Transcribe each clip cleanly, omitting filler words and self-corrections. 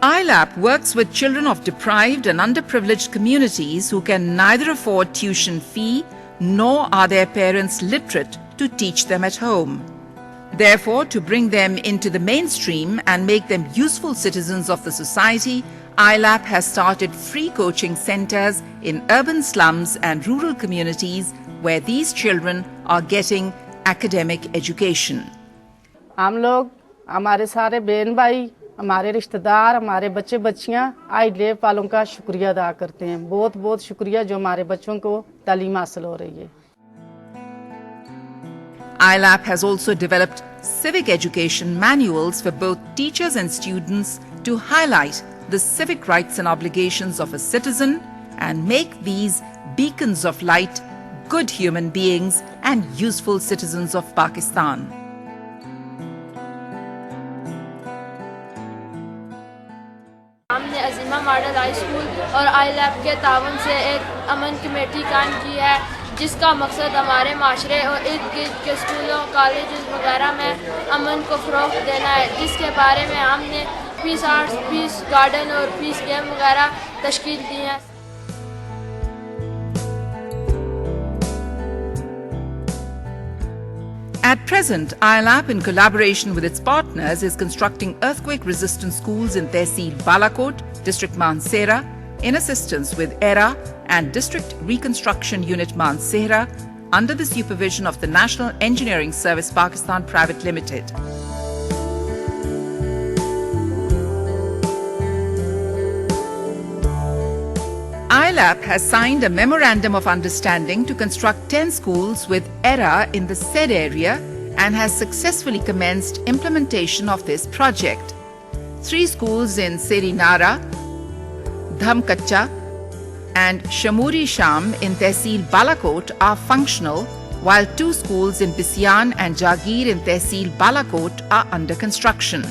ILAP works with children of deprived and underprivileged communities who can neither afford tuition fee nor are their parents literate to teach them at home. Therefore, to bring them into the mainstream and make them useful citizens of the society, ILAP has started free coaching centers in urban slums and rural communities where these children are getting academic education. हम लोग हमारे सारे बहन भाई, हमारे रिश्तेदार, हमारे बच्चे बच्चियां ILAP वालों का शुक्रिया अदा करते हैं। बहुत बहुत शुक्रिया जो हमारे बच्चों को तालीम हासिल हो रही है। ILAP has also developed civic education manuals for both teachers and students to highlight the civic rights and obligations of a citizen and make these beacons of light good human beings and useful citizens of Pakistan. हमने Azima model high school और ILAP के तावन से एक अमन committee कायम की है, जिसका मकसद हमारे माशरे और इर्द गिर्द के स्कूलों कॉलेज वगैरह में अमन को फ़रोग़ देना है, जिसके बारे में हमने पीस आर्ट्स, पीस गार्डन और पीस गेम वगैरह तश्कील दी हैं। At present, ILAP, in collaboration with its partners, is constructing earthquake-resistant schools in Tehsil Balakot, District Mansehra, in assistance with ERA and District Reconstruction Unit Mansehra, under the supervision of the National Engineering Service Pakistan Private Limited. ILAP has signed a Memorandum of Understanding to construct 10 schools with ERA in the said area and has successfully commenced implementation of this project. 3 schools in Seri Nara, Dhamkacha and Shamuri Sham in Tehsil Balakot are functional, while 2 schools in Bisyan and Jagir in Tehsil Balakot are under construction.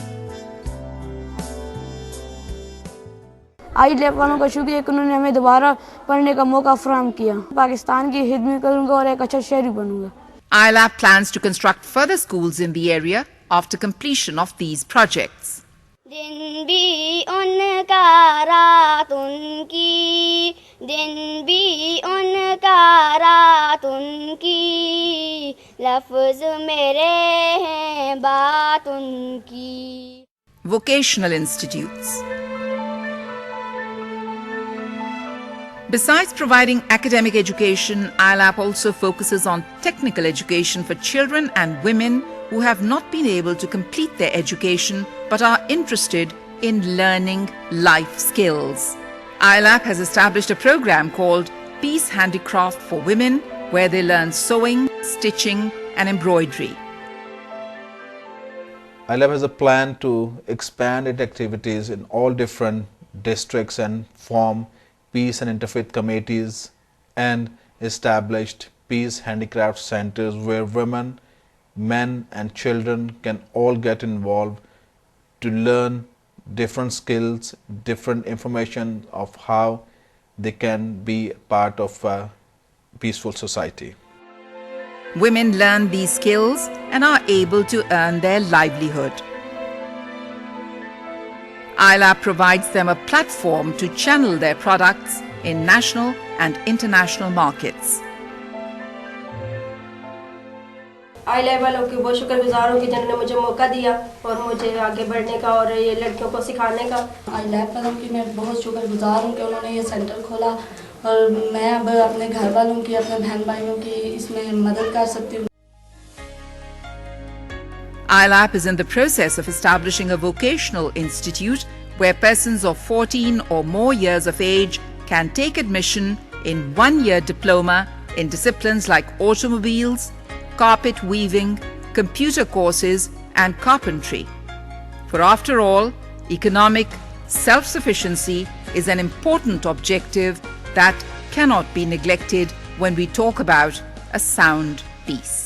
ILAP वालों का शुक्रिया कि उन्होंने हमें दोबारा पढ़ने का मौका फराहम किया। पाकिस्तान की खिदमत करूंगा और एक अच्छा शहरी बनूंगा। ILAP plans to construct further schools in the area after completion of these projects. दिन भी उनका रात उनकी, दिन भी उनका रात उनकी, लफ्ज़ मेरे हैं बात उनकी। Vocational institutes. Besides providing academic education, ILAP also focuses on technical education for children and women who have not been able to complete their education but are interested in learning life skills. ILAP has established a program called Peace Handicraft for Women, where they learn sewing, stitching and embroidery. ILAP has a plan to expand its activities in all different districts and form peace and interfaith committees and established peace handicraft centers where women, men and children can all get involved to learn different skills, different information of how they can be part of a peaceful society. Women learn these skills and are able to earn their livelihood. ILAP provides them a platform to channel their products in national and international markets. ILAP वालों की बहुत शुक्रगुजार हूँ कि जिन्होंने मुझे मौका दिया और मुझे आगे बढ़ने का और ये लड़कियों को सिखाने का। ILAP वालों की मैं बहुत शुक्रगुजार हूँ कि उन्होंने ये सेंटर खोला और मैं अब अपने घर वालों की, अपने बहन भाइयों की इसमें मदद कर सकती हूँ। ILAP is in the process of establishing a vocational institute where persons of 14 or more years of age can take admission in 1-year diploma in disciplines like automobiles, carpet weaving, computer courses and carpentry. For after all, economic self-sufficiency is an important objective that cannot be neglected when we talk about a sound peace.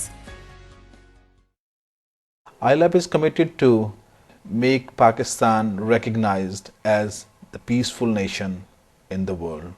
ILAP is committed to make Pakistan recognized as the peaceful nation in the world.